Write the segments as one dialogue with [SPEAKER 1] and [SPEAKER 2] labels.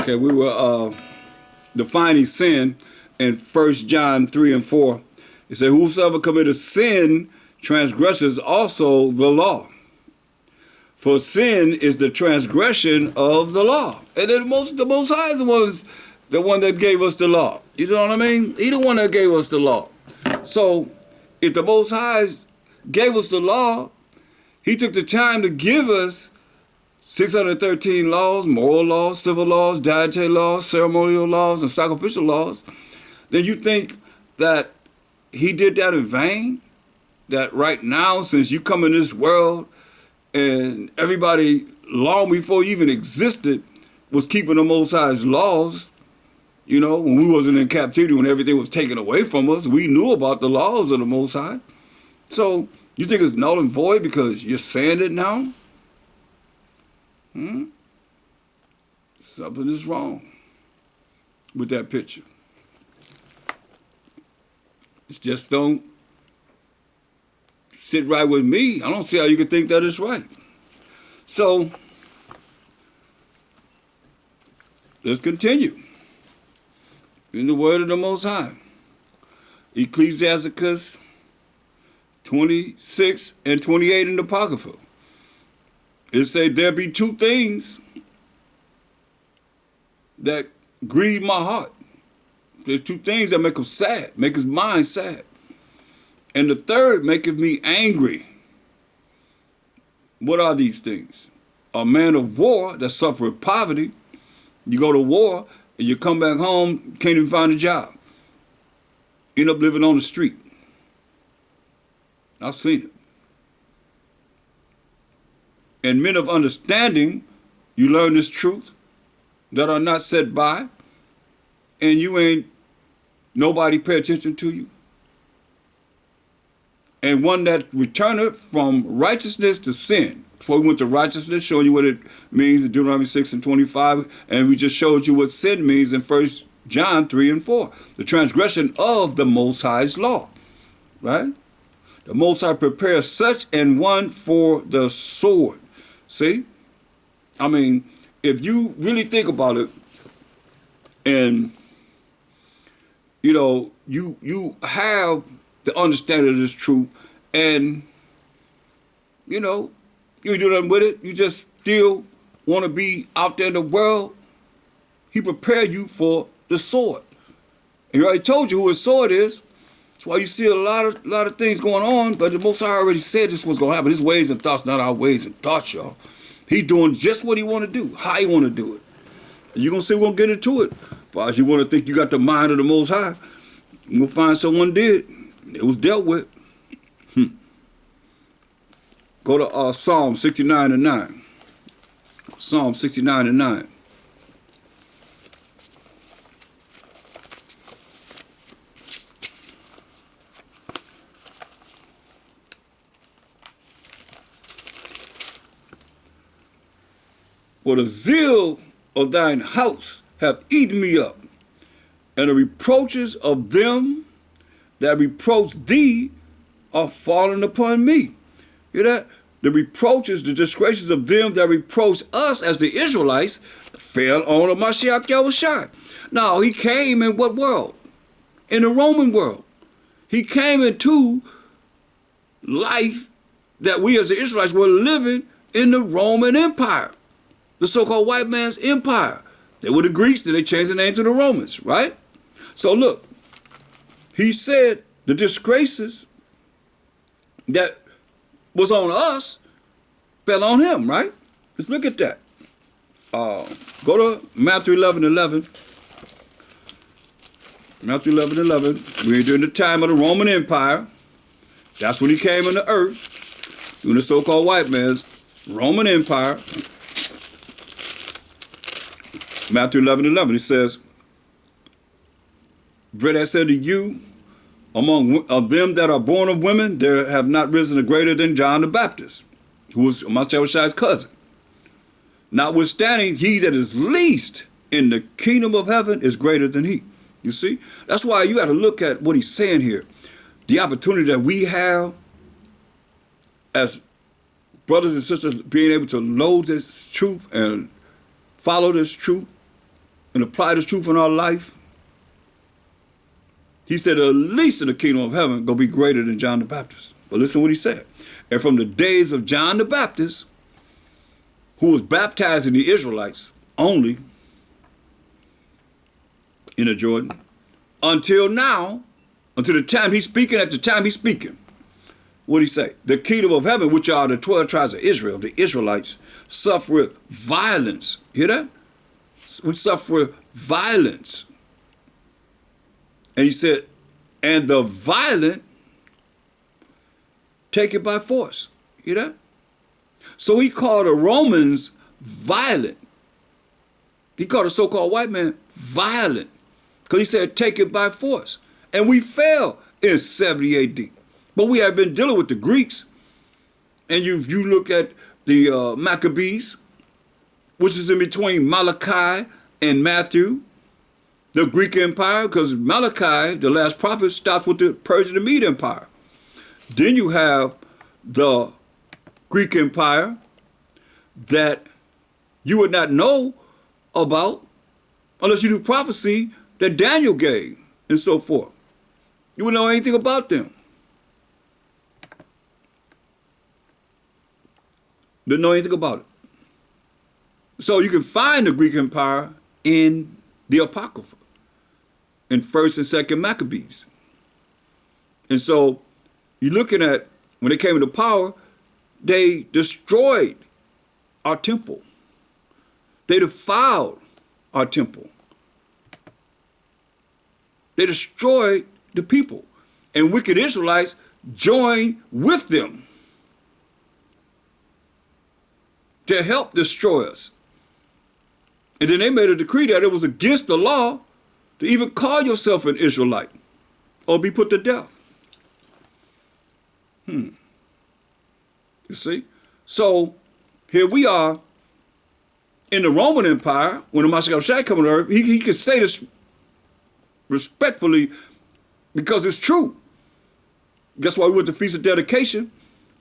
[SPEAKER 1] Okay, we were defining sin in 1 John 3 and 4. It said, whosoever committeth sin transgresses also the law. For sin is the transgression of the law. And then the most High is the one that gave us the law. You know what I mean? He the one that gave us the law. So if the Most High gave us the law, he took the time to give us 613 laws, moral laws, civil laws, dietary laws, ceremonial laws, and sacrificial laws. Then you think that he did that in vain? That right now, since you come in this world, and everybody long before you even existed was keeping the Most High's laws, you know, when we wasn't in captivity, when everything was taken away from us, we knew about the laws of the Most High. So you think it's null and void because you're saying it now? Something is wrong with that picture. It just don't sit right with me. I don't see how you could think that is right. So let's continue. In the word of the Most High, Ecclesiasticus 26 and 28 in the Apocrypha. It say there be two things that grieve my heart. There's two things that make him sad, make his mind sad. And the third maketh me angry. What are these things? A man of war that suffereth poverty. You go to war and you come back home, can't even find a job. End up living on the street. I've seen it. And men of understanding, you learn this truth, that are not set by, and you ain't nobody pay attention to you. And one that returneth from righteousness to sin. That's why we went to righteousness, showing you what it means in Deuteronomy 6 and 25, and we just showed you what sin means in 1 John 3 and 4. The transgression of the Most High's law, right? The Most High prepares such an one for the sword. See? I mean, if you really think about it, and, you know, you have the understanding of this truth, and, you know, you do nothing with it, you just still want to be out there in the world, he prepared you for the sword. And he already told you who his sword is. That's why you see a lot of things going on, but the Most High already said this was going to happen. His ways and thoughts, not our ways and thoughts, y'all. He's doing just what he want to do, how he want to do it. And you're going to see we're going to get into it. But as you want to think you got the mind of the Most High, you're going to find someone did. It was dealt with. Go to Psalm 69 and 9. Psalm 69 and 9. For the zeal of thine house hath eaten me up, and the reproaches of them that reproach thee are fallen upon me. Hear that? The reproaches, the disgraces of them that reproach us as the Israelites fell on the Mashiach Yahushua. Now, he came in what world? In the Roman world. He came into life that we as the Israelites were living in the Roman Empire. The so-called white man's empire. They were the Greeks, then they changed the name to the Romans, right? So look, he said the disgraces that was on us fell on him, right? Let's look at that. Go to Matthew 11:11. Matthew 11:11. We're during the time of the Roman Empire. That's when he came into earth, during the so-called white man's Roman Empire. Matthew 11:11, it says, "Verily I say to you, among of them that are born of women, there have not risen a greater than John the Baptist, who was Mashiach's cousin. Notwithstanding, he that is least in the kingdom of heaven is greater than he." You see? That's why you got to look at what he's saying here. The opportunity that we have as brothers and sisters being able to know this truth and follow this truth and apply the truth in our life, he said, at least in the kingdom of heaven, gonna be greater than John the Baptist. But listen to what he said. And from the days of John the Baptist, who was baptizing the Israelites only in the Jordan, until now, until the time he's speaking, at the time he's speaking, what did he say? The kingdom of heaven, which are the 12 tribes of Israel, the Israelites, suffer violence. Hear that? We suffer violence. And he said, and the violent take it by force. Hear that? So he called the Romans violent. He called the so-called white man violent. Because he said, take it by force. And we fell in 70 AD. But we have been dealing with the Greeks. And you look at the Maccabees, which is in between Malachi and Matthew, the Greek Empire, because Malachi, the last prophet, stops with the Persian and Mede Empire. Then you have the Greek Empire that you would not know about unless you do prophecy that Daniel gave and so forth. You wouldn't know anything about them. Didn't know anything about it. So you can find the Greek Empire in the Apocrypha, in 1st and 2nd Maccabees. And so you're looking at, when they came into power, they destroyed our temple. They defiled our temple. They destroyed the people. And wicked Israelites joined with them to help destroy us. And then they made a decree that it was against the law to even call yourself an Israelite or be put to death. You see? So here we are in the Roman Empire. When the Mashiach coming to earth, he could say this respectfully because it's true. Guess why we went to Feast of Dedication?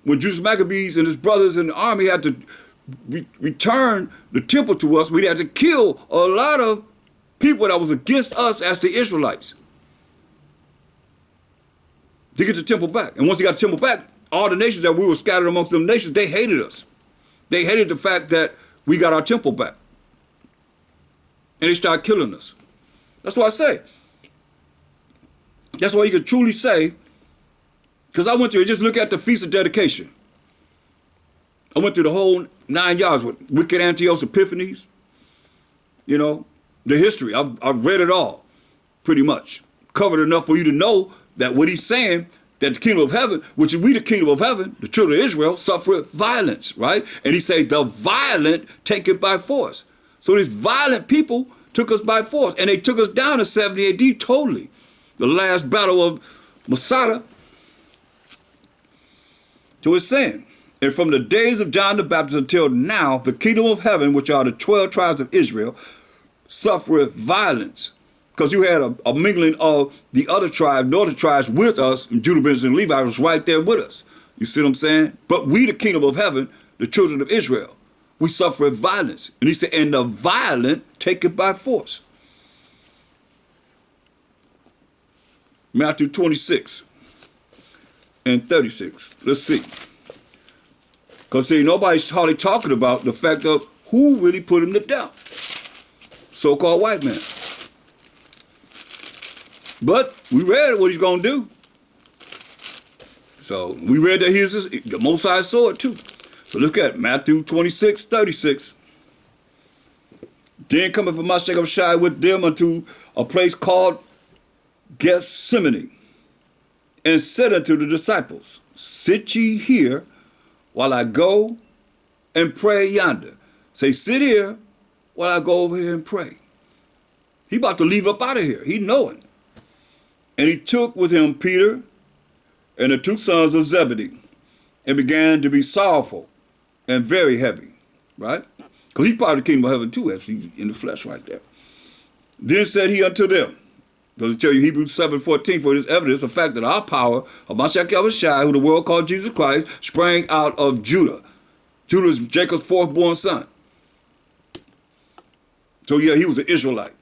[SPEAKER 1] When Judas Maccabees and his brothers in the army had to return the temple to us, we had to kill a lot of people that was against us as the Israelites to get the temple back. And once he got the temple back, all the nations that we were scattered amongst them nations, they hated us. They hated the fact that we got our temple back. And they started killing us. That's why I say. That's why you can truly say, because I went to just look at the Feast of Dedication. I went through the whole 9 yards with wicked Antioch's Epiphanies. You know, the history. I've read it all, pretty much. Covered enough for you to know that what he's saying, that the kingdom of heaven, which is we the kingdom of heaven, the children of Israel, suffer violence, right? And he said, the violent take it by force. So these violent people took us by force, and they took us down to 70 AD totally. The last battle of Masada. So it's saying, and from the days of John the Baptist until now, the kingdom of heaven, which are the 12 tribes of Israel, suffereth violence. Because you had a mingling of the other tribes, northern tribes with us, and Judah, Benjamin, and Levi was right there with us. You see what I'm saying? But we, the kingdom of heaven, the children of Israel, we suffer violence. And he said, and the violent take it by force. Matthew 26 and 36. Let's see. Because see, nobody's hardly talking about the fact of who really put him to death. So-called white man. But we read what he's going to do. So we read that he's the Most High saw it too. So look at Matthew 26, 36. Then cometh Mashiach with them unto a place called Gethsemane, and said unto the disciples, sit ye here while I go and pray yonder. Say, sit here while I go over here and pray. He about to leave up out of here. He knowing. And he took with him Peter and the two sons of Zebedee, and began to be sorrowful and very heavy, right? Because he's part of the kingdom of heaven too, as he's in the flesh right there. Then said he unto them, because I tell you Hebrews 7:14, for this evidence, the fact that our power of Mashiach, who the world called Jesus Christ, sprang out of Judah. Judah is Jacob's fourth born son. So yeah, he was an Israelite.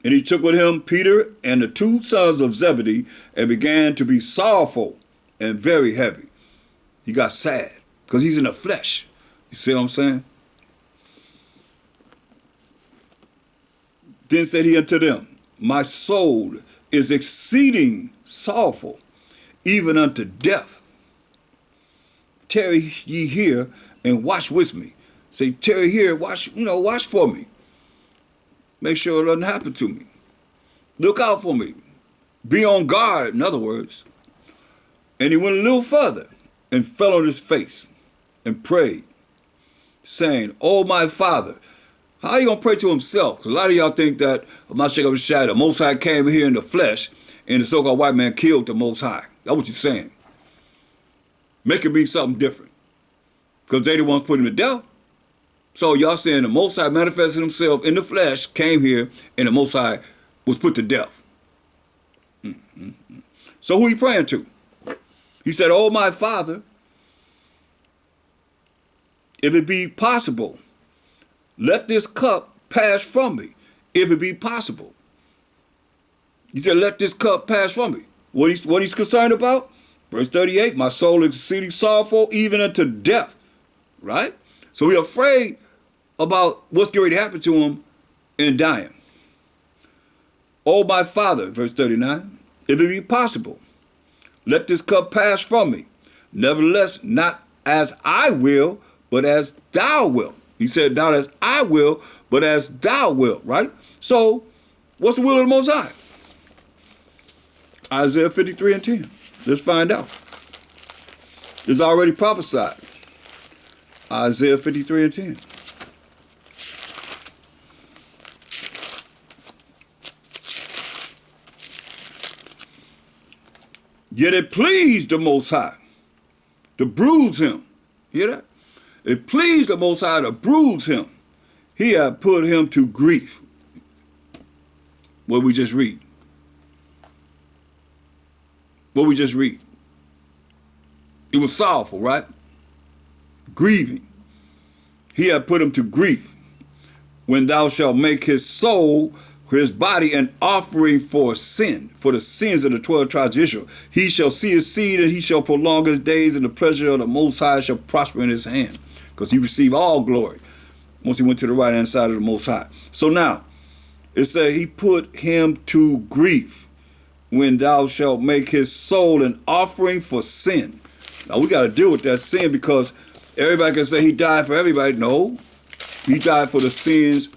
[SPEAKER 1] And he took with him Peter and the two sons of Zebedee and began to be sorrowful and very heavy. He got sad because he's in the flesh. You see what I'm saying? Then said he unto them, my soul is exceeding sorrowful, even unto death. Tarry ye here and watch with me. Say, tarry here, watch for me. Make sure it doesn't happen to me. Look out for me. Be on guard, in other words. And he went a little further and fell on his face and prayed, saying, oh, my Father. How are you going to pray to himself? Because a lot of y'all think that the Most High came here in the flesh and the so-called white man killed the Most High. That's what you're saying. Make it be something different. Because they the ones put him to death. So y'all saying the Most High manifested himself in the flesh, came here, and the Most High was put to death. So who he praying to? He said, oh, my Father, if it be possible, let this cup pass from me, if it be possible. He said, let this cup pass from me. What he's concerned about? Verse 38, my soul is exceeding sorrowful, even unto death. Right? So he's afraid about what's going to happen to him and dying. Oh, my Father, verse 39, if it be possible, let this cup pass from me. Nevertheless, not as I will, but as thou wilt. He said, not as I will, but as thou wilt, right? So, what's the will of the Most High? Isaiah 53 and 10. Let's find out. It's already prophesied. Isaiah 53 and 10. Yet it pleased the Most High to bruise him. Hear that? It pleased the Most High to bruise him. He had put him to grief. What we just read. What we just read. It was sorrowful, right? Grieving. He had put him to grief. When thou shalt make his soul, his body, an offering for sin, for the sins of the 12 tribes of Israel. He shall see his seed, and he shall prolong his days, and the pleasure of the Most High shall prosper in his hand. Because he received all glory once he went to the right hand side of the Most High. So now, it said he put him to grief when thou shalt make his soul an offering for sin. Now we got to deal with that sin, because everybody can say he died for everybody. No, he died for the sins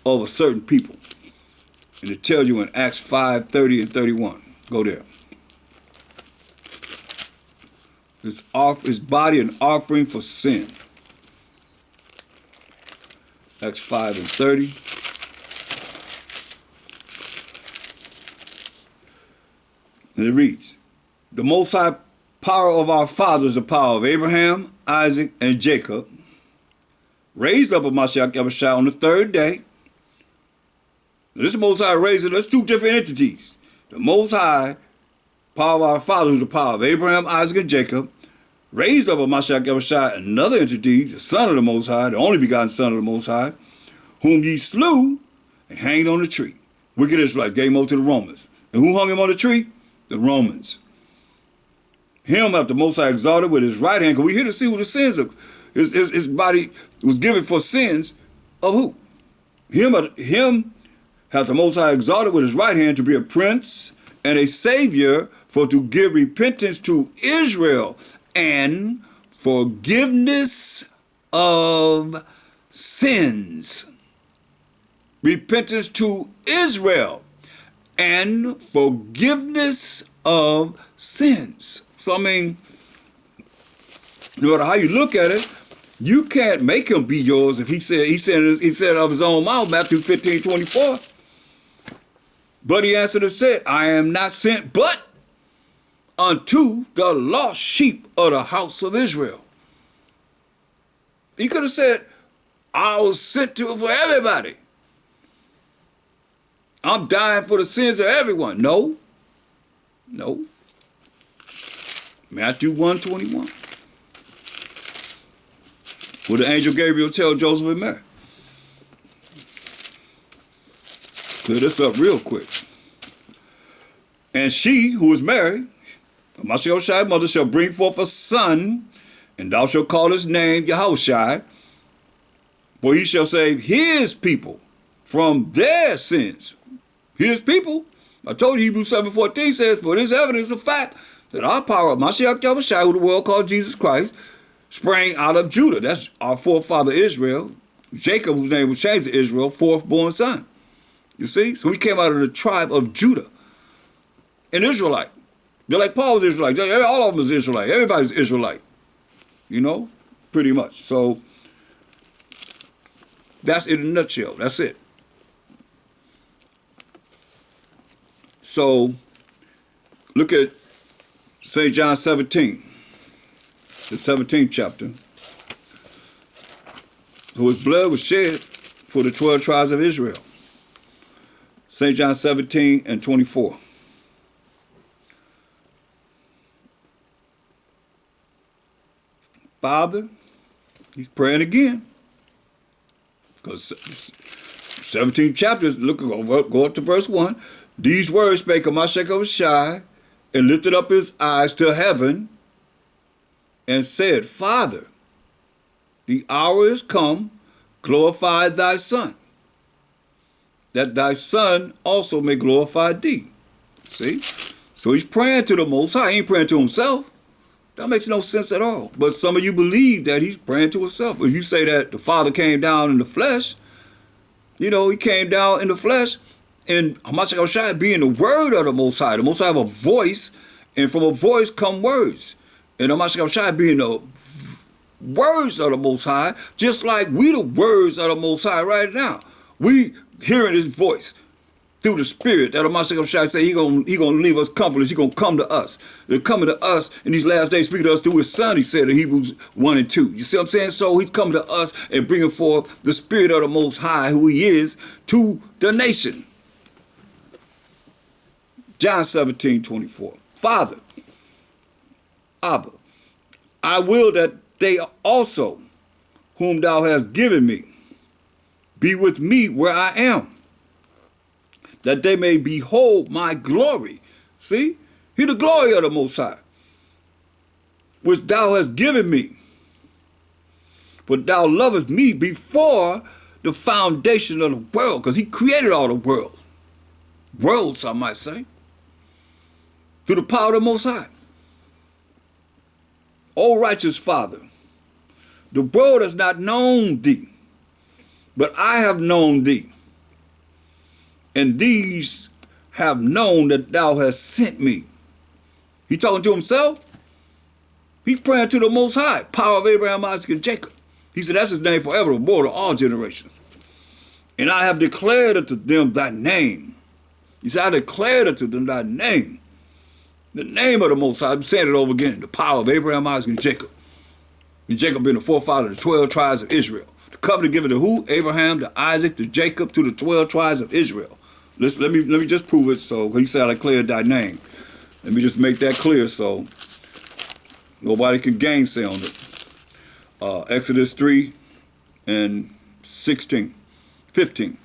[SPEAKER 1] of a certain people. And it tells you in Acts 5, 30 and 31. Go there. His body an offering for sin. Acts 5 and 30. And it reads, the Most High power of our fathers, the power of Abraham, Isaac, and Jacob, raised up a Mashiach Yahushua on the third day. Now, this Most High raising, that's two different entities. The Most High power of our fathers, the power of Abraham, Isaac, and Jacob, raised up a Mashiach Yahushua, another entity, the Son of the Most High, the only begotten Son of the Most High, whom ye slew and hanged on the tree. Wicked Israelites gave him over to the Romans. And who hung him on the tree? The Romans. Him after the Most High exalted with his right hand, because we here to see who the sins of his body was given for sins of who? Him hath the Most High exalted with his right hand to be a prince and a savior, for to give repentance to Israel and forgiveness of sins. Repentance to Israel and forgiveness of sins. So, I mean, no matter how you look at it, you can't make him be yours if he said of his own mouth, Matthew 15, 24. But he answered and said, I am not sent but unto the lost sheep of the house of Israel. He could have said, I was sent to for everybody. I'm dying for the sins of everyone. No. Matthew 1:21. What the angel Gabriel tell Joseph and Mary? Clear this up real quick. And she who is married, Mashiach's mother, shall bring forth a son, and thou shalt call his name Yahushai, for he shall save his people from their sins. His people. I told you Hebrews 7:14 says, for this evidence of fact that our power of Mashiach Yahushai, who the world called Jesus Christ, sprang out of Judah. That's our forefather Israel. Jacob, whose name was changed to Israel, fourth born son. You see? So he came out of the tribe of Judah. An Israelite. They're like Paul's Israelite. All of them is Israelite. Everybody's Israelite. You know? Pretty much. So that's in a nutshell. That's it. So look at St. John 17. The 17th chapter. Whose blood was shed for the 12 tribes of Israel. St. John 17 and 24. Father, he's praying again. Because 17 chapters, look, go up to verse 1. These words spake Mashiach and lifted up his eyes to heaven and said, Father, the hour is come, glorify thy Son, that thy Son also may glorify thee. See? So he's praying to the Most High. He ain't praying to himself. That makes no sense at all. But some of you believe that he's praying to himself. If you say that the Father came down in the flesh, you know, he came down in the flesh, and Mashiach being the word of the Most High have a voice, and from a voice come words. And Mashiach being the words of the Most High, just like we the words of the Most High right now. We hearing his voice through the Spirit that Mashiach say he gonna leave us comfortless. He gonna come to us. They're coming to us in these last days, speaking to us through his Son, he said in Hebrews 1 and 2. You see what I'm saying? So he's coming to us and bringing forth the Spirit of the Most High, who he is, to the nation. John 17:24. Father, Abba, I will that they also, whom thou hast given me, be with me where I am, that they may behold my glory. See? He the glory of the Most High, which thou hast given me. For thou lovest me before the foundation of the world, because he created all the world. Worlds, I might say. Through the power of the Most High. O righteous Father, the world has not known thee, but I have known thee. And these have known that thou hast sent me. He talking to himself? He's praying to the Most High, power of Abraham, Isaac, and Jacob. He said that's his name forever, the Lord of all generations. And I have declared unto them thy name. He said, I declared unto them thy name. The name of the Most High, I'm saying it over again, the power of Abraham, Isaac, and Jacob. And Jacob being the forefather of the 12 tribes of Israel. The covenant given to who? Abraham, to Isaac, to Jacob, to the 12 tribes of Israel. Let me just prove it. So he said I declared thy name. Let me just make that clear so nobody can gainsay on it. Exodus 3 and 16, 15.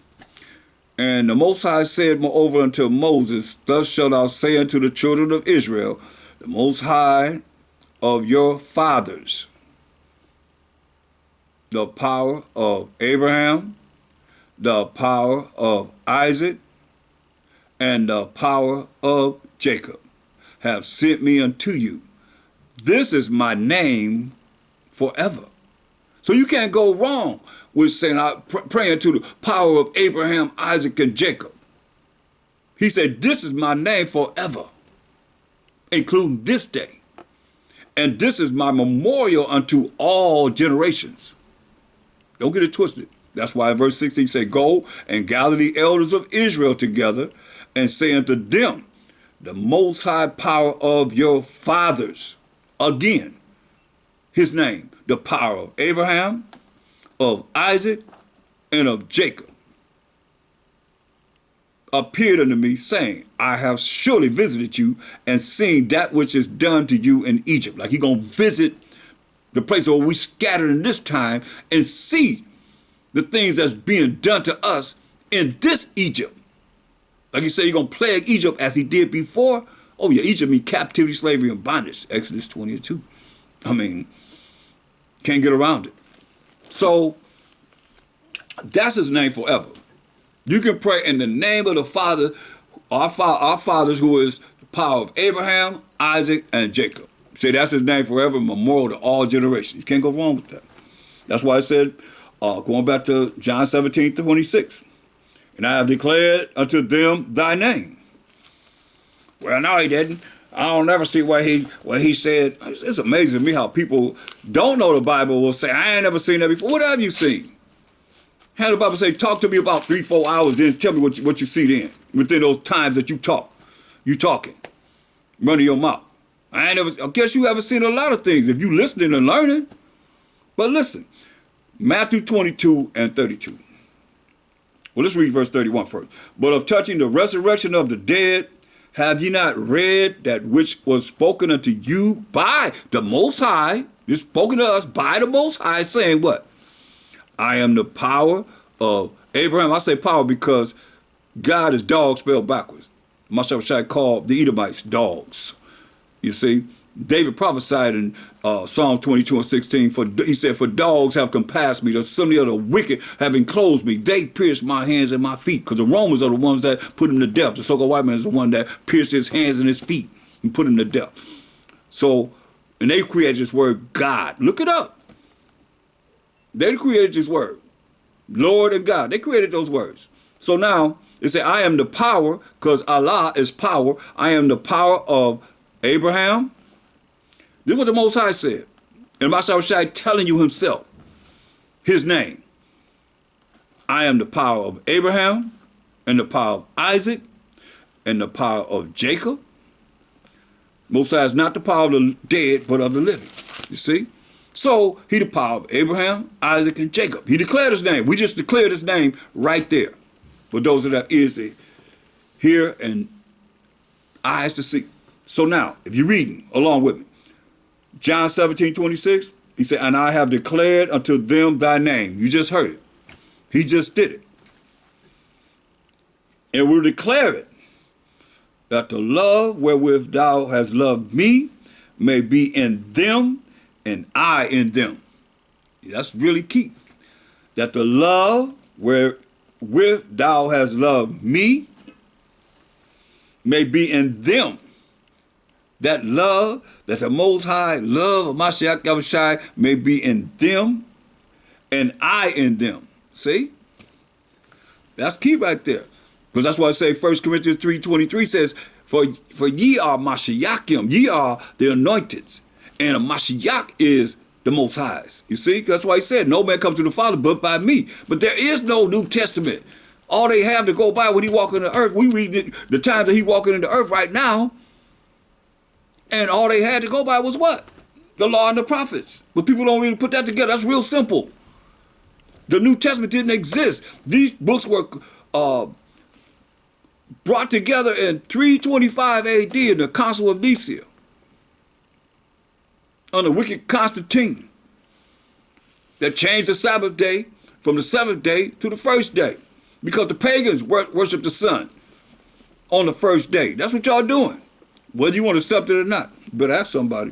[SPEAKER 1] And the Most High said moreover unto Moses, thus shalt thou say unto the children of Israel, the Most High of your fathers, the power of Abraham, the power of Isaac, and the power of Jacob have sent me unto you. This is my name forever. So you can't go wrong with saying, praying to the power of Abraham, Isaac, and Jacob. He said, this is my name forever, including this day. And this is my memorial unto all generations. Don't get it twisted. That's why in verse 16 say, go and gather the elders of Israel together and say unto them, the Most High power of your fathers. Again, his name, the power of Abraham, of Isaac, and of Jacob, appeared unto me, saying, I have surely visited you and seen that which is done to you in Egypt. Like he gonna visit the place where we scattered in this time and see the things that's being done to us in this Egypt. Like he said, he's going to plague Egypt as he did before. Oh, yeah, Egypt means captivity, slavery, and bondage. Exodus 22. I mean, can't get around it. So, that's his name forever. You can pray in the name of the Father, our fathers, who is the power of Abraham, Isaac, and Jacob. Say that's his name forever, memorial to all generations. You can't go wrong with that. That's why I said, going back to John 17:26, and I have declared unto them thy name. Well, no, he didn't. I don't never see where he said. It's amazing to me how people don't know the Bible will say, I ain't never seen that before. What have you seen? How the Bible say, talk to me about 3-4 hours, then tell me what you see then, within those times that you talk. You talking. Running your mouth. I guess you haven't seen a lot of things if you listening and learning. But listen, Matthew 22:32. Well, let's read verse 31 first. But of touching the resurrection of the dead, have ye not read that which was spoken unto you by the Most High? This spoken to us by the Most High, saying what? I am the power of Abraham. I say power because God is dog spelled backwards. Myself shall call the Edomites dogs. You see, David prophesied in Psalm 22:16, he said, for dogs have compassed me, the assembly of the wicked have enclosed me. They pierced my hands and my feet, because the Romans are the ones that put him to death. The so-called white man is the one that pierced his hands and his feet and put him to death. So, and they created this word God. Look it up. They created this word, Lord and God. They created those words. So now, they say, I am the power, because Allah is power. I am the power of Abraham. This is what the Most High said. And Mashiach Shai telling you himself, his name. I am the power of Abraham, and the power of Isaac, and the power of Jacob. Most High is not the power of the dead, but of the living. You see? So, he the power of Abraham, Isaac, and Jacob. He declared his name. We just declared his name right there. For those that have ears to hear and eyes to see. So now, if you're reading along with me, John 17:26, he said, and I have declared unto them thy name. You just heard it. He just did it. And we'll declare it, that the love wherewith thou hast loved me may be in them, and I in them. That's really key. That the love wherewith thou hast loved me may be in them. That love, that the Most High love of Mashiach Yahushai may be in them, and I in them. See? That's key right there. Because that's why I say 1 Corinthians 3:23 says, for ye are Mashiachim, ye are the anointed, and a Mashiach is the Most High's. You see? That's why he said, no man comes to the Father but by me. But there is no New Testament. All they have to go by when he walking the earth, we read it, the times that he walking in the earth right now, and all they had to go by was what? The law and the prophets. But people don't really put that together. That's real simple. The New Testament didn't exist. These books were brought together in 325 AD in the Council of Nicaea under wicked Constantine that changed the Sabbath day from the seventh day to the first day because the pagans worship the sun on the first day. That's what y'all doing. Whether you want to accept it or not, you better ask somebody.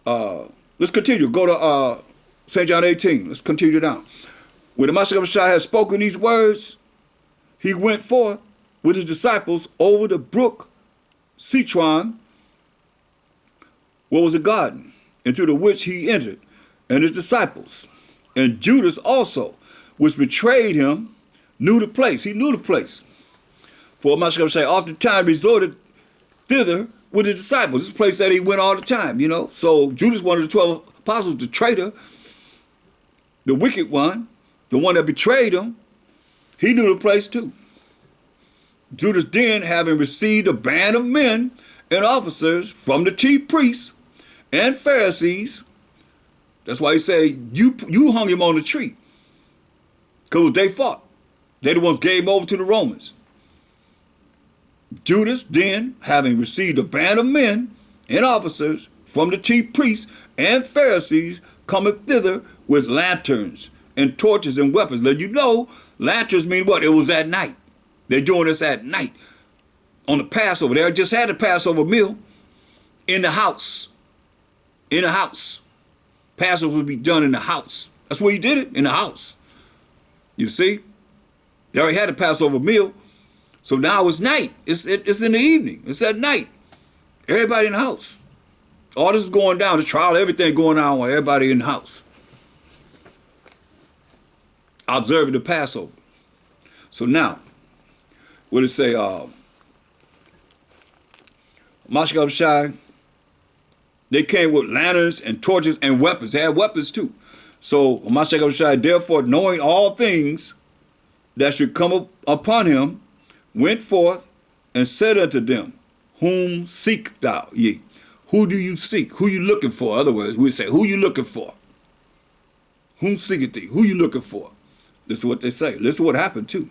[SPEAKER 1] Let's continue. Go to St. John 18. Let's continue down. When the Mashiach Shai had spoken these words, he went forth with his disciples over the brook Citron, what was a garden, into the which he entered, and his disciples. And Judas also, which betrayed him, knew the place. He knew the place. For Mashiach Shai oftentimes resorted thither with his disciples. This is a place that he went all the time, you know. So Judas, one of the 12 apostles, the traitor, the wicked one, the one that betrayed him, he knew the place too. Judas then, having received a band of men and officers from the chief priests and Pharisees, that's why he said, you hung him on the tree. Because they fought. They the ones gave him over to the Romans. Judas then, having received a band of men and officers from the chief priests and Pharisees, cometh thither with lanterns and torches and weapons. Let you know, lanterns mean what? It was at night. They're doing this at night on the Passover. They just had the Passover meal in the house. In the house. Passover would be done in the house. That's where he did it, in the house. You see? They already had the Passover meal. So now it's night. It's in the evening. It's at night. Everybody in the house. All this is going down, the trial, everything going on with everybody in the house. Observing the Passover. So now, what does it say? Mashiach Shai, they came with lanterns and torches and weapons. They had weapons too. So Mashiach Shai, therefore, knowing all things that should come upon him, went forth and said unto them, whom seek thou ye? Who do you seek? Who you looking for? In other words, we say, who you looking for? Whom seeketh thee? Who you looking for? This is what they say. This is what happened too.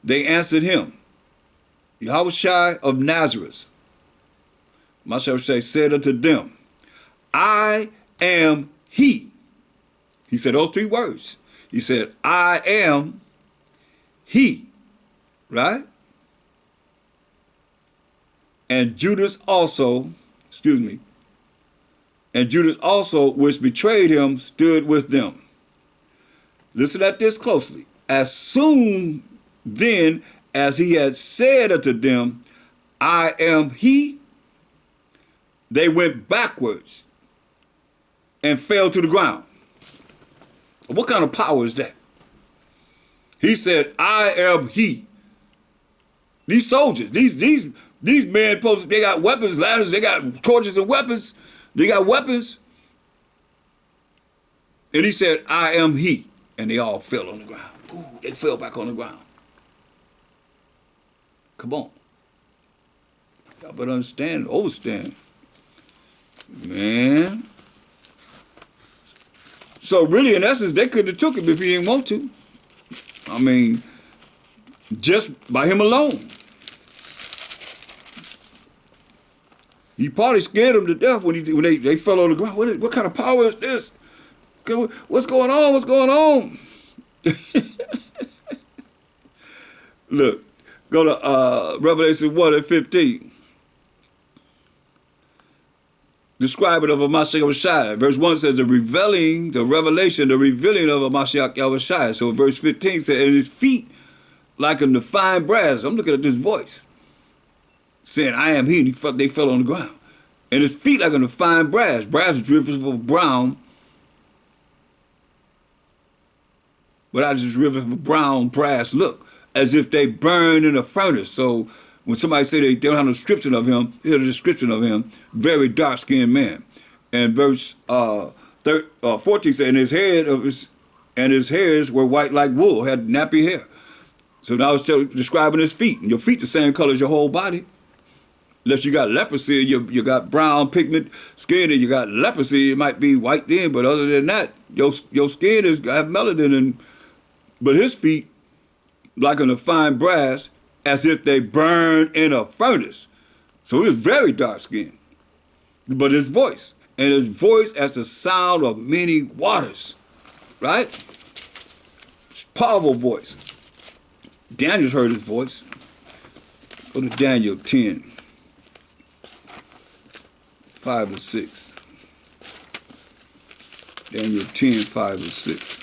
[SPEAKER 1] They answered him, Yahushua of Nazareth. Mashiach said unto them, I am he. He said those three words. He said, I am he. Right? And Judas also, and Judas also, which betrayed him, stood with them. Listen at this closely. As soon then as he had said unto them, I am he, they went backwards and fell to the ground. What kind of power is that? He said, I am he. These soldiers, these men, they got weapons, ladders, they got torches and weapons. They got weapons. And he said, I am he. And they all fell on the ground. Ooh, they fell back on the ground. Come on. Y'all better understand, overstand. Man. So really, in essence, they couldn't have took him if he didn't want to. I mean, just by him alone. He probably scared them to death when they fell on the ground. What kind of power is this? What's going on? What's going on? Look, go to Revelation 1 and 15. Describe it of a Mashiach Yahushua. Verse 1 says the revealing of a Mashiach Yahushua. So verse 15 says, and his feet like unto fine brass. I'm looking at this voice saying, I am he, and they fell on the ground. And his feet like unto fine brass. Brass is driven of brown, but I just driven of a brown brass look, as if they burn in a furnace. So when somebody say they don't have a description of him, here's a description of him, very dark-skinned man. And verse 14 says, and his hairs were white like wool, had nappy hair. So now it's describing his feet. And your feet the same color as your whole body. Unless you got leprosy, you got brown pigment skin, and you got leprosy, it might be white then, but other than that, your skin has got melanin, but his feet, like on a fine brass, as if they burn in a furnace. So he was very dark skinned. But his voice as the sound of many waters, right? Powerful voice. Daniel's heard his voice. Go to Daniel 10. 5 and 6. Daniel 10, 5 and 6.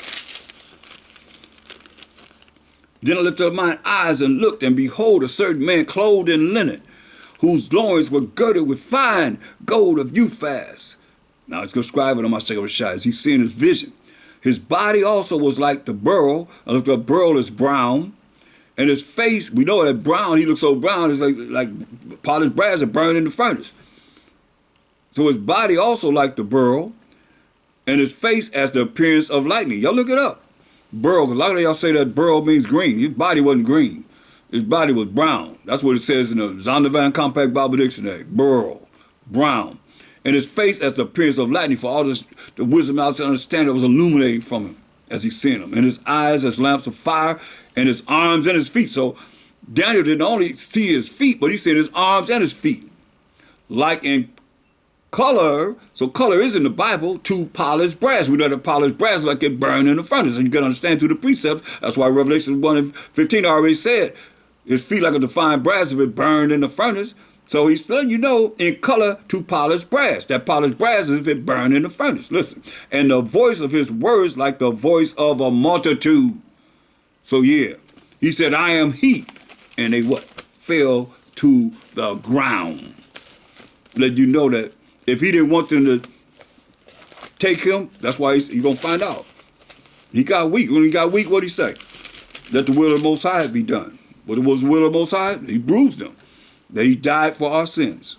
[SPEAKER 1] Then I lifted up mine eyes and looked, and behold, a certain man clothed in linen, whose loins were girded with fine gold of Uphaz. Now it's describing on Mashiach Yahushua as he's seeing his vision. His body also was like the beryl. I looked up, beryl is brown. And his face, we know that brown, he looks so brown, it's like polished brass that burned in the furnace. So his body also like the beryl, and his face as the appearance of lightning. Y'all look it up. Beryl, because a lot of y'all say that beryl means green. His body wasn't green. His body was brown. That's what it says in the Zondervan Compact Bible Dictionary. Beryl, brown. And his face as the appearance of lightning, for all this, the wisdom out to understand it was illuminating from him as he seen him. And his eyes as lamps of fire, and his arms and his feet. So Daniel didn't only see his feet, but he said his arms and his feet. Like in color. So color is in the Bible to polish brass. We know that polished brass like it burned in the furnace. And you can understand through the precepts. That's why Revelation 1 and 15 already said it feel like a defined brass if it burned in the furnace. So he's letting you know in color to polished brass. That polished brass is if it burned in the furnace. Listen. And the voice of his words like the voice of a multitude. So yeah, he said, I am he. And they what? Fell to the ground. Let you know that if he didn't want them to take him, that's why he's going to find out. He got weak. When he got weak, what did he say? Let the will of the Most High be done. What was the will of the Most High? He bruised them. That he died for our sins.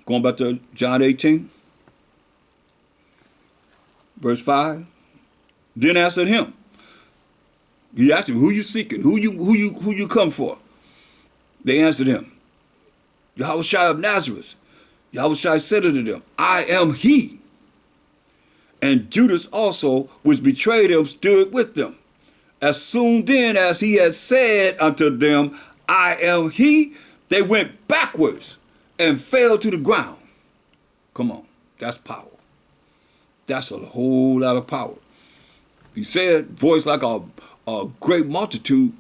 [SPEAKER 1] Going back to John 18, verse 5. Then answered him. He asked him, who you seeking? Who you come for? They answered him, Yahushua of Nazareth. Yahushua said unto them, I am he. And Judas also, which betrayed him, stood with them. As soon then as he had said unto them, I am he, they went backwards and fell to the ground. Come on, that's power. That's a whole lot of power. He said, voice like a great multitude.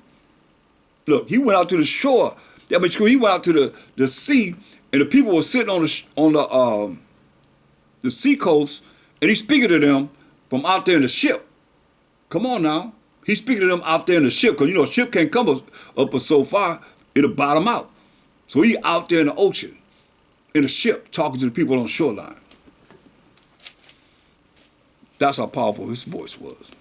[SPEAKER 1] Look, he went out to the shore. He went out to the sea, and the people were sitting on the sea coast, and he's speaking to them from out there in the ship. Come on now. He's speaking to them out there in the ship, because a ship can't come up so far, it'll bottom out. So he out there in the ocean, in a ship, talking to the people on the shoreline. That's how powerful his voice was.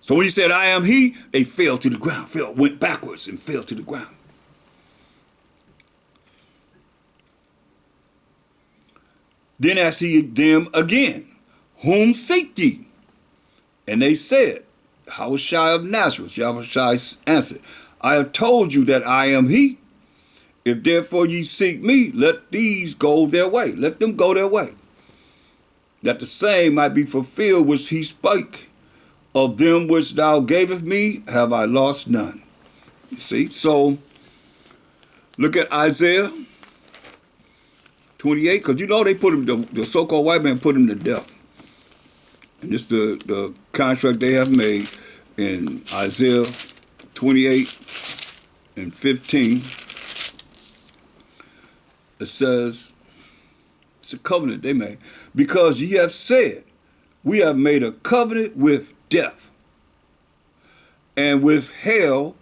[SPEAKER 1] So when he said, I am he, they fell to the ground, went backwards and fell to the ground. Then asked he them again, whom seek ye? And they said, Yahushua of Nazareth. Yahushua answered, I have told you that I am he. If therefore ye seek me, let these go their way. Let them go their way. That the same might be fulfilled which he spake. Of them which thou gavest me, have I lost none. You see? So, look at Isaiah 28, because they put him, the so-called white man put him to death. And this is the contract they have made in Isaiah 28 and 15. It says, it's a covenant they made. Because ye have said, we have made a covenant with death, and with hell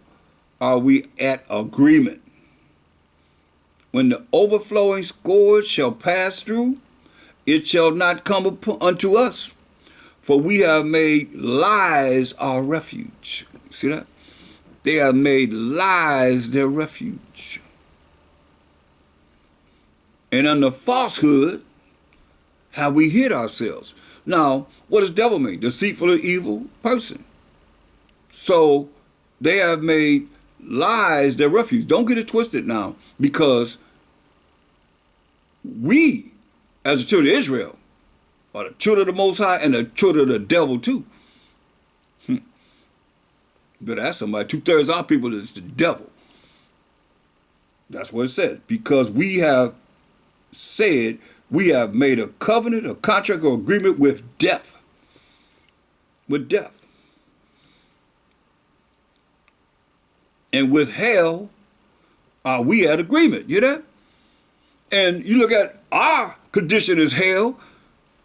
[SPEAKER 1] are we at agreement. When the overflowing scourge shall pass through, it shall not come unto us, for we have made lies our refuge. See that? They have made lies their refuge. And under falsehood have we hid ourselves. Now, what does devil mean? Deceitful or evil person. So they have made lies their refuge. Don't get it twisted now, because we, as the children of Israel, are the children of the Most High and the children of the devil too. Better ask somebody. 2/3 of our people is the devil. That's what it says. Because we have said we have made a covenant, a contract, or agreement with death. With death. And with hell, are we at agreement? You know? And you look at our condition as hell,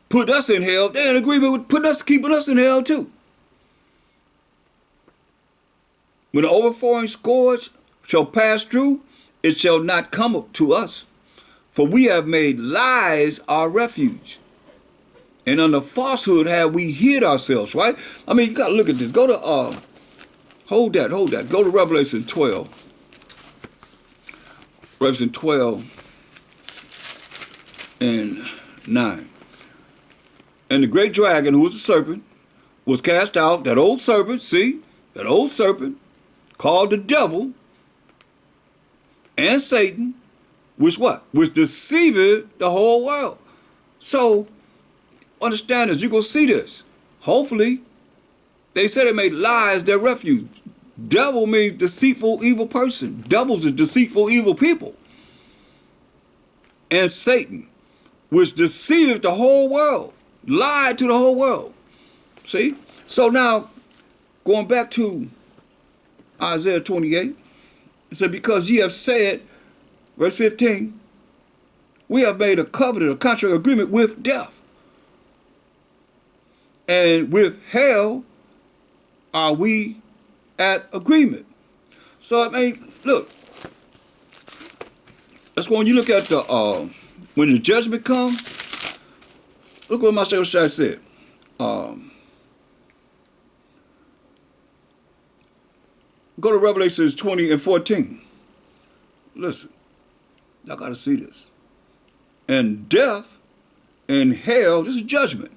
[SPEAKER 1] put us in hell, they're in agreement with keeping us in hell too. When the overflowing scourge shall pass through, it shall not come up to us. For we have made lies our refuge. And under falsehood have we hid ourselves, right? I mean, you got to look at this. Go to, hold that. Go to Revelation 12. Revelation 12 and 9. And the great dragon, who was the serpent, was cast out. That old serpent, called the devil and Satan, which what? Which deceived the whole world. So, understand this. You're going to see this. Hopefully, they said they made lies their refuge. Devil means deceitful, evil person. Devils are deceitful, evil people. and Satan, which deceiveth the whole world, lied to the whole world. See? So now, going back to Isaiah 28, it said, because ye have said, verse 15, we have made a covenant, a contract agreement with death. And with hell are we at agreement. So, I mean, look, that's when you look at the, when the judgment comes, look what Master Shai said. Go to Revelations 20 and 14. Listen, y'all got to see this. And death and hell, this is judgment,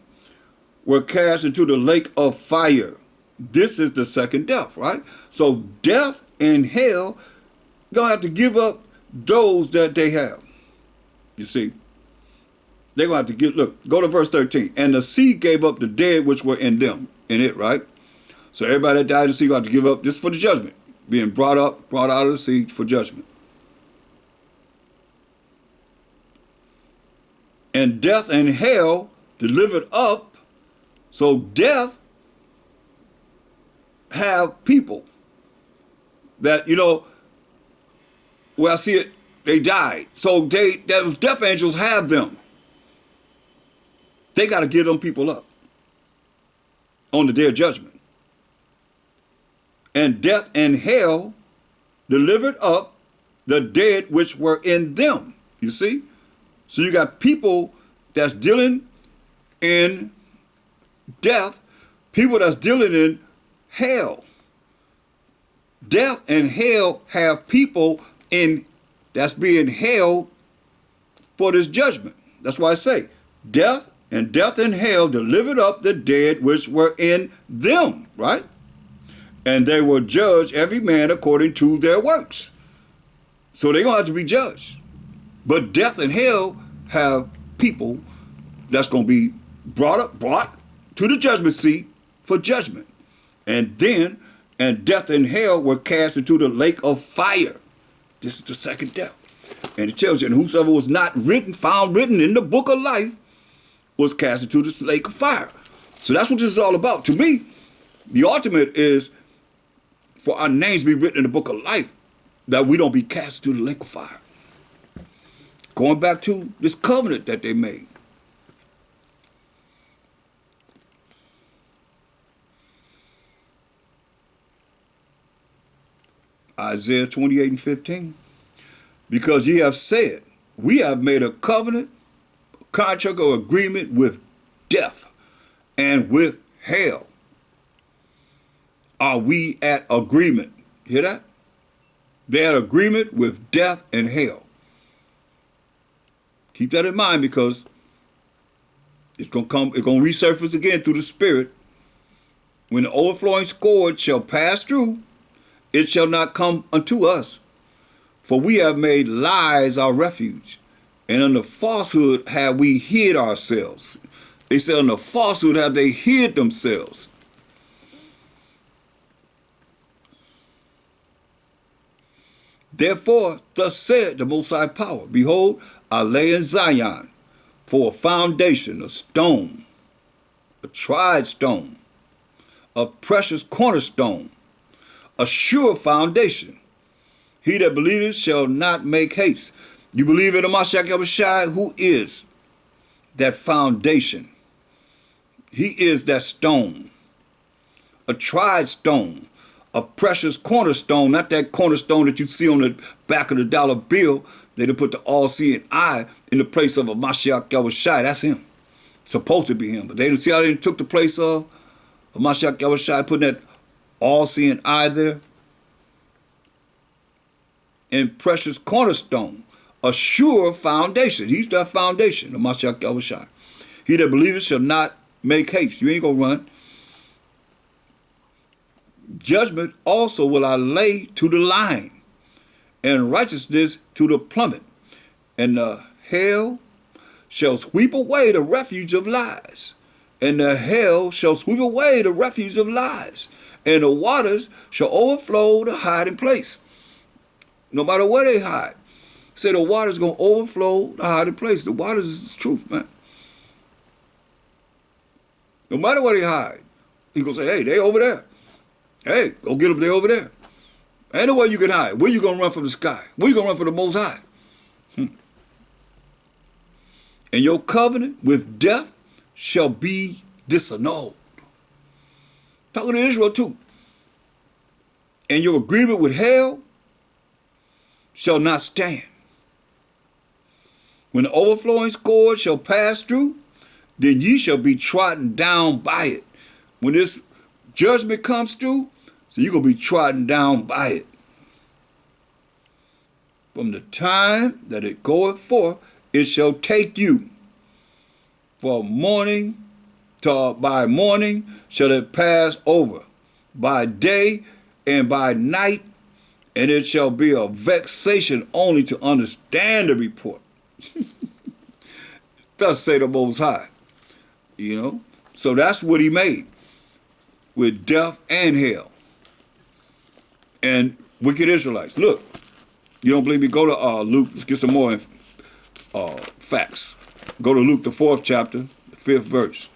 [SPEAKER 1] were cast into the lake of fire. This is the second death, right? So death and hell going to have to give up those that they have. You see, they're going to have to give, look, go to verse 13. And the sea gave up the dead which were in them, in it, right? So everybody that died in the sea got to give up, this for the judgment, being brought out of the sea for judgment. And death and hell delivered up. So death have people that, you know, where I see it, they died. So those death angels have them. They got to give them people up on the day of judgment. And death and hell delivered up the dead which were in them. You see? So you got people that's dealing in death, people that's dealing in hell. Death and hell have people in that's being held for this judgment. That's why I say death and hell delivered up the dead which were in them, right? And they will judge every man according to their works. So they're going to have to be judged. But death and hell have people that's going to be brought to the judgment seat for judgment. And death and hell were cast into the lake of fire. This is the second death. And it tells you, and whosoever was not found written in the book of life was cast into this lake of fire. So that's what this is all about. To me, the ultimate is for our names to be written in the book of life, that we don't be cast into the lake of fire. Going back to this covenant that they made. Isaiah 28 and 15. Because ye have said, we have made a covenant, a contract or agreement with death and with hell. Are we at agreement? Hear that? They're at agreement with death and hell. Keep that in mind, because it's going to resurface again through the Spirit. When the overflowing scourge shall pass through, it shall not come unto us. For we have made lies our refuge, and under falsehood have we hid ourselves. They said, under falsehood have they hid themselves. Therefore, thus said the Most High Power, behold, I lay in Zion for a foundation, a stone, a tried stone, a precious cornerstone, a sure foundation. He that believeth shall not make haste. You believe in the Mashiach Yahushua, who is that foundation. He is that stone, a tried stone, a precious cornerstone, not that cornerstone that you see on the back of the dollar bill. They put the all-seeing eye in the place of a Mashiach Yahushua. That's him. Supposed to be him. But they didn't see how they took the place of a Mashiach Yahushua, putting that all-seeing eye there. And precious cornerstone, a sure foundation. He's that foundation, the Mashiach Yahushua. He that believeth shall not make haste. You ain't going to run. Judgment also will I lay to the line, and righteousness to the plummet. And the hell shall sweep away the refuge of lies. And the hell shall sweep away the refuge of lies. And the waters shall overflow the hiding place. No matter where they hide. Say the water's going to overflow the hiding place. The water is the truth, man. No matter where they hide, he going to say, hey, they over there. Hey, go get them, they over there. Ain't no way you can hide. Where you going to run from the sky? Where you going to run from the Most High? And your covenant with death shall be disannulled. Talking to Israel too. And your agreement with hell shall not stand. When the overflowing scourge shall pass through, then ye shall be trodden down by it. When this judgment comes through, so you're going to be trodden down by it. From the time that it goeth forth, it shall take you. For morning by morning shall it pass over, by day and by night, and it shall be a vexation only to understand the report. Thus say the Most High. You know? So that's what he made with death and hell. And wicked Israelites. Look, you don't believe me? Go to Luke. Let's get some more facts. Go to Luke, the 4th chapter, the 5th verse.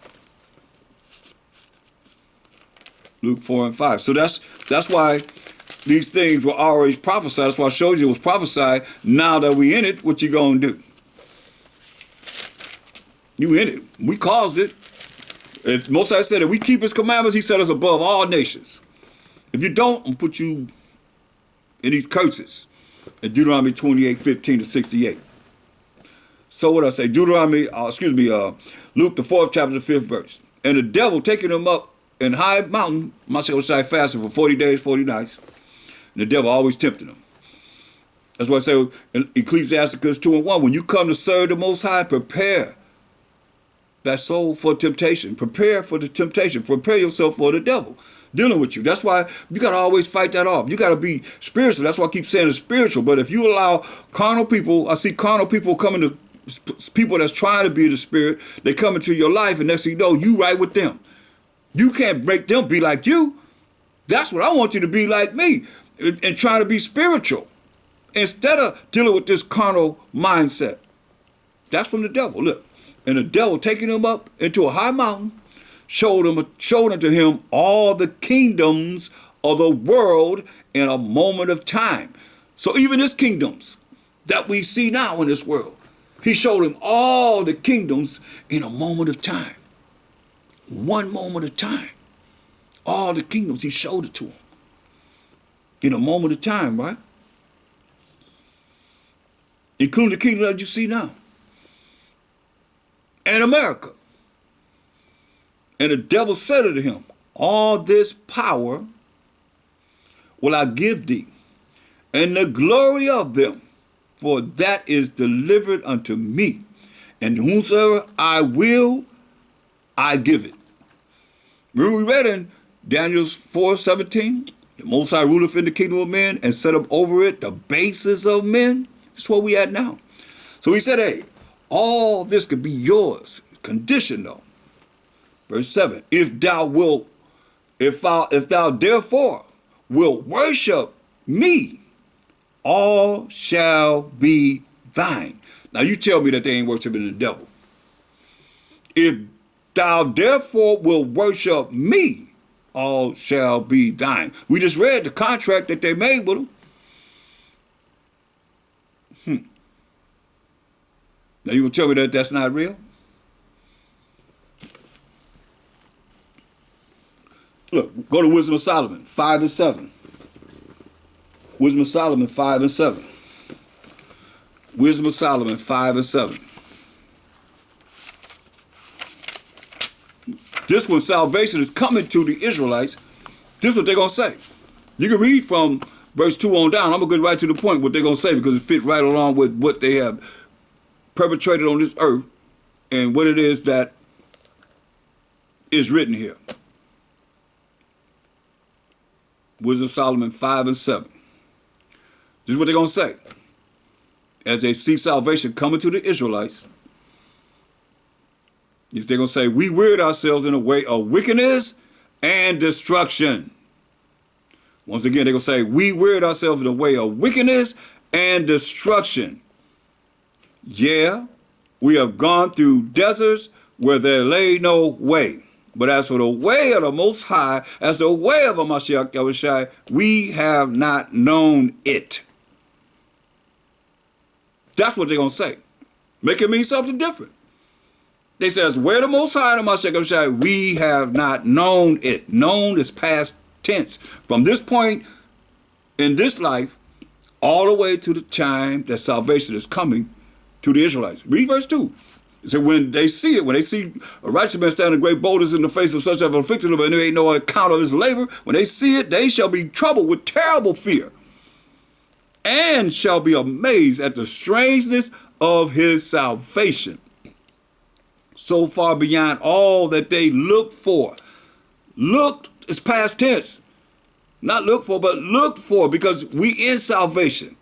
[SPEAKER 1] Luke 4 and 5. So that's why these things were always prophesied. That's why I showed you it was prophesied. Now that we in it, what you gonna do? You in it. We caused it. And Moses said if we keep his commandments, he set us above all nations. If you don't, I'm gonna put you in these curses. In Deuteronomy 28:15 to 68. So what I say? Luke, the 4th chapter, the 5th verse. And the devil taking him up in high mountain, Mashal fasted for 40 days, 40 nights. And the devil always tempted him. That's why I say in Ecclesiasticus 2 and 1, when you come to serve the Most High, prepare that soul for temptation. Prepare for the temptation. Prepare yourself for the devil dealing with you. That's why you got to always fight that off. You got to be spiritual. That's why I keep saying it's spiritual. But if you allow carnal people, I see carnal people coming to people that's trying to be the spirit, they come into your life, and next thing you know, you right with them. You can't break them be like you. That's what I want you to be like me, and trying to be spiritual instead of dealing with this carnal mindset. That's from the devil. Look, and the devil taking him up into a high mountain, showed unto him all the kingdoms of the world in a moment of time. So even his kingdoms that we see now in this world, he showed him all the kingdoms in a moment of time. One moment of time. All the kingdoms, he showed it to him. In a moment of time, right? Including the kingdom that you see now. And America. And the devil said unto him, all this power will I give thee, and the glory of them, for that is delivered unto me. And whomsoever I will, I give it. Remember we read in Daniel 4:17, the Most High ruleth in the kingdom of men and set up over it the basis of men. That's what we at now. So he said, hey, all this could be yours. Condition though. Verse 7, if thou therefore wilt worship me, all shall be thine. Now you tell me that they ain't worshiping the devil. If thou therefore wilt worship me, all shall be thine. We just read the contract that they made with him. Now you gonna tell me that that's not real? Look, go to Wisdom of Solomon 5 and 7. Wisdom of Solomon 5 and 7. Wisdom of Solomon 5 and 7. This when salvation is coming to the Israelites, this is what they're going to say. You can read from verse 2 on down. I'm going to go right to the point what they're going to say because it fits right along with what they have perpetrated on this earth and what it is that is written here. Wisdom of Solomon 5 and 7. This is what they're going to say. As they see salvation coming to the Israelites, is they're going to say, we wearied ourselves in a way of wickedness and destruction. Once again, they're going to say, we wearied ourselves in a way of wickedness and destruction. Yeah, we have gone through deserts where there lay no way. But as for the way of the Most High, as the way of Mashiach Yahushai, we have not known it. That's what they're going to say. Make it mean something different. They say, as way of the Most High, the Mashiach Yahushai, we have not known it. Known is past tense. From this point in this life, all the way to the time that salvation is coming to the Israelites. Read verse 2. It said, when they see it, when they see a righteous man standing great boulders in the face of such as have afflicted them, and there ain't no account of his labor, when they see it, they shall be troubled with terrible fear, and shall be amazed at the strangeness of his salvation, so far beyond all that they look for. Looked is past tense. Not look for, but look for, because we in salvation.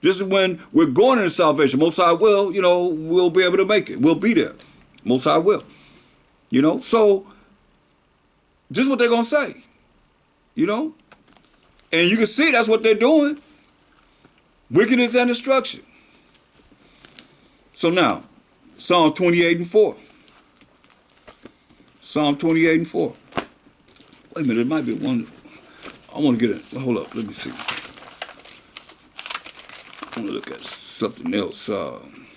[SPEAKER 1] This is when we're going into salvation. Most High will, we'll be able to make it. We'll be there. Most High will. So this is what they're going to say. And you can see that's what they're doing. Wickedness and destruction. So now, Psalm 28 and 4. Psalm 28 and 4. Wait a minute, it might be one. I want to get it. Hold up, let me see. I want to look at something else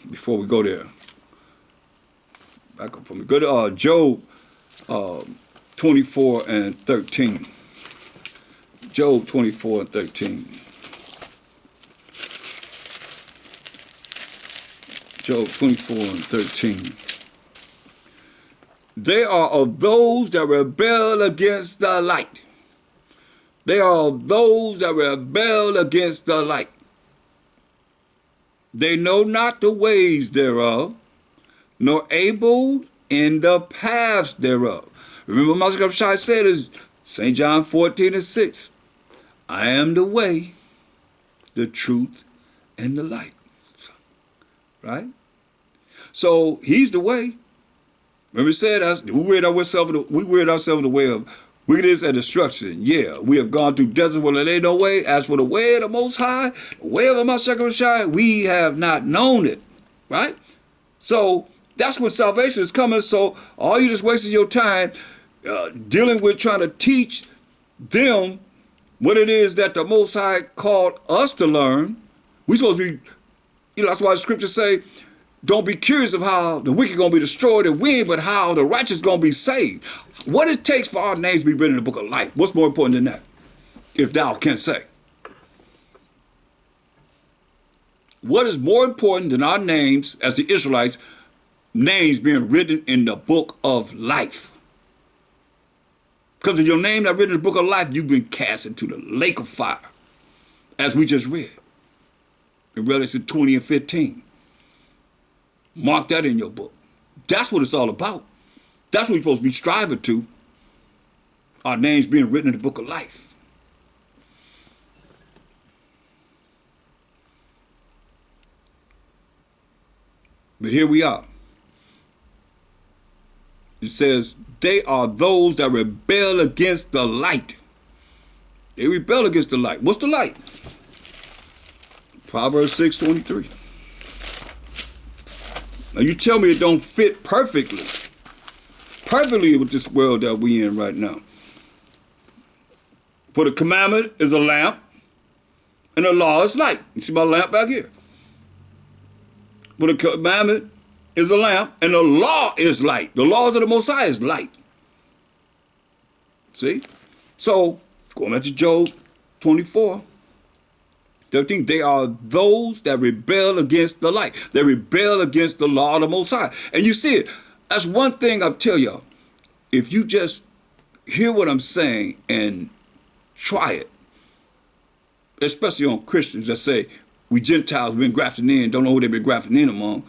[SPEAKER 1] before we go there. Back up from me. Go to Job 24 and 13. Job 24 and 13. Job 24 and 13. They are of those that rebel against the light. They are of those that rebel against the light. They know not the ways thereof, nor able in the paths thereof. Remember, Mashiach Shai said is St. John 14 and 6. I am the way, the truth, and the light. Right? So he's the way. Remember, it said we weird ourselves in the way of wickedness and destruction. Yeah, we have gone through deserts where there ain't no way. As for the way of the Most High, the way of the Mashiach Shai, we have not known it. Right? So that's when salvation is coming. So all you just wasting your time dealing with trying to teach them what it is that the Most High called us to learn. We supposed to be, that's why the scriptures say, don't be curious of how the wicked going to be destroyed and win, but how the righteous going to be saved. What it takes for our names to be written in the book of life. What's more important than that? If thou can say. What is more important than our names as the Israelites, names being written in the book of life? Because if your name not written in the book of life, you've been cast into the lake of fire, as we just read in Revelation 20 and 15. Mark that in your book. That's what it's all about. That's what we're supposed to be striving to. Our names being written in the book of life. But here we are. It says, they are those that rebel against the light. They rebel against the light. What's the light? Proverbs 6:23. Now you tell me it don't fit perfectly with this world that we in right now. For the commandment is a lamp, and the law is light. You see my lamp back here? For the commandment is a lamp, and the law is light. The laws of the Most High is light. See? So, going back to Job 24, 13, they are those that rebel against the light. They rebel against the law of the Most High. And you see it. That's one thing I'll tell y'all. If you just hear what I'm saying and try it, especially on Christians that say, we Gentiles, we've been grafted in, don't know who they've been grafted in among.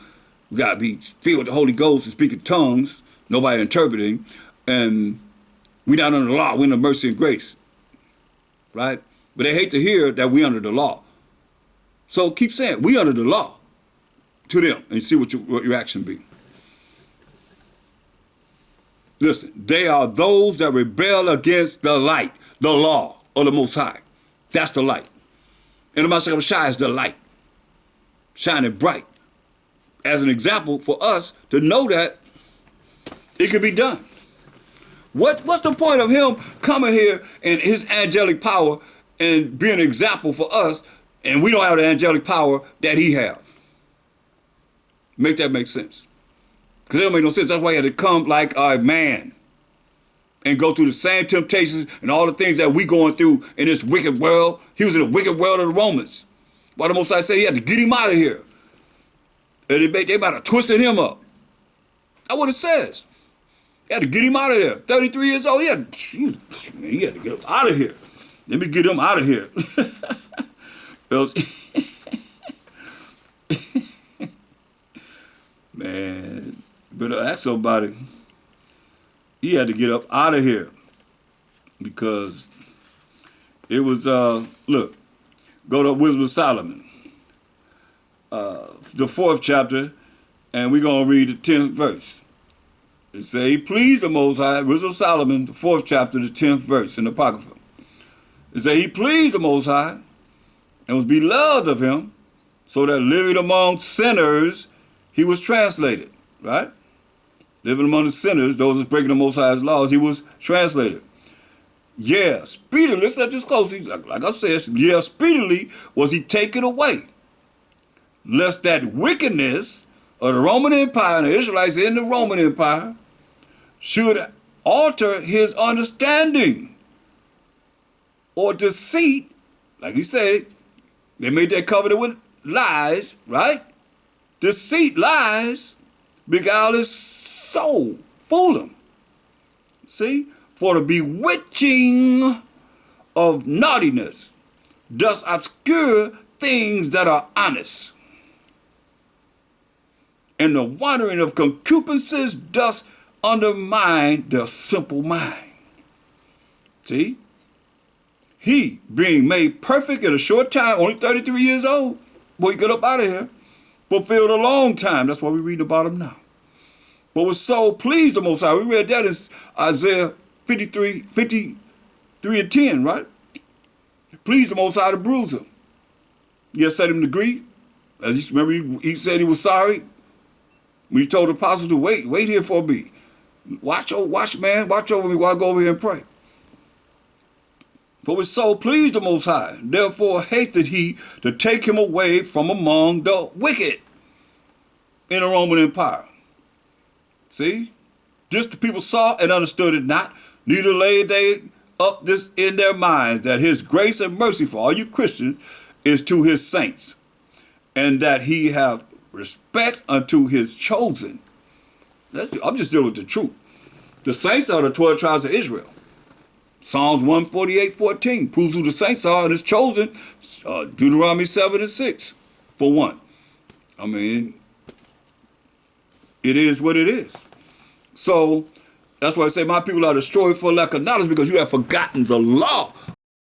[SPEAKER 1] We got to be filled with the Holy Ghost and speak in tongues, nobody interpreting, and we're not under the law, we're under mercy and grace. Right? But they hate to hear that we under the law. So keep saying, we under the law to them and see what your action be. Listen, they are those that rebel against the light, the law of the Most High. That's the light. And the Mashiach Shai is the light, shining bright. as an example for us to know that it could be done. What's the point of him coming here and his angelic power and being an example for us, and we don't have the angelic power that he have? Make that make sense? Because it don't make no sense. That's why he had to come like a man and go through the same temptations and all the things that we going through in this wicked world. He was in the wicked world of the Romans. Why the Most High said he had to get him out of here. And they might have twisted him up. That's what it says. He had to get him out of there. 33 years old, he had to get him out of here. Let me get him out of here. Man, better ask somebody. He had to get up out of here because it was, look, go to Wisdom of Solomon, the 4th chapter, and we're going to read the 10th verse. It say, he pleased the Most High, Wisdom of Solomon, the 4th chapter, the 10th verse in the Apocrypha. It say, he pleased the Most High and was beloved of him, so that living among sinners, he was translated, right? Living among the sinners, those who breaking the Most High's laws, he was translated. Yeah, speedily, listen at this closely, like I said, yeah, speedily was he taken away, lest that wickedness of the Roman Empire and the Israelites in the Roman Empire should alter his understanding or deceit. Like he said, they made that covenant with lies, right? Deceit, lies, beguile his soul, fool him. See? For the bewitching of naughtiness does obscure things that are honest, and the wandering of concupiscences does undermine the simple mind. See? He, being made perfect in a short time, only 33 years old, boy, he got up out of here, fulfilled a long time. That's why we read about him now. But was so pleased the Most High. We read that in Isaiah 53 and 10, right? Pleased the Most High to bruise him. Yet set him to grief. As he, remember, he said he was sorry when he told the apostles to wait here for me. Watch over me while I go over here and pray. For his soul pleased the Most High, therefore hasted he to take him away from among the wicked in the Roman Empire. See? This the people saw and understood it not, neither laid they up this in their minds, that his grace and mercy for all you Christians is to his saints, and that he have respect unto his chosen. I'm just dealing with the truth. The saints are the 12 tribes of Israel. Psalms 148:14 proves who the saints are and his chosen. Deuteronomy 7 and 6 for one. I mean, it is what it is. So that's why I say my people are destroyed for lack of knowledge, because you have forgotten the law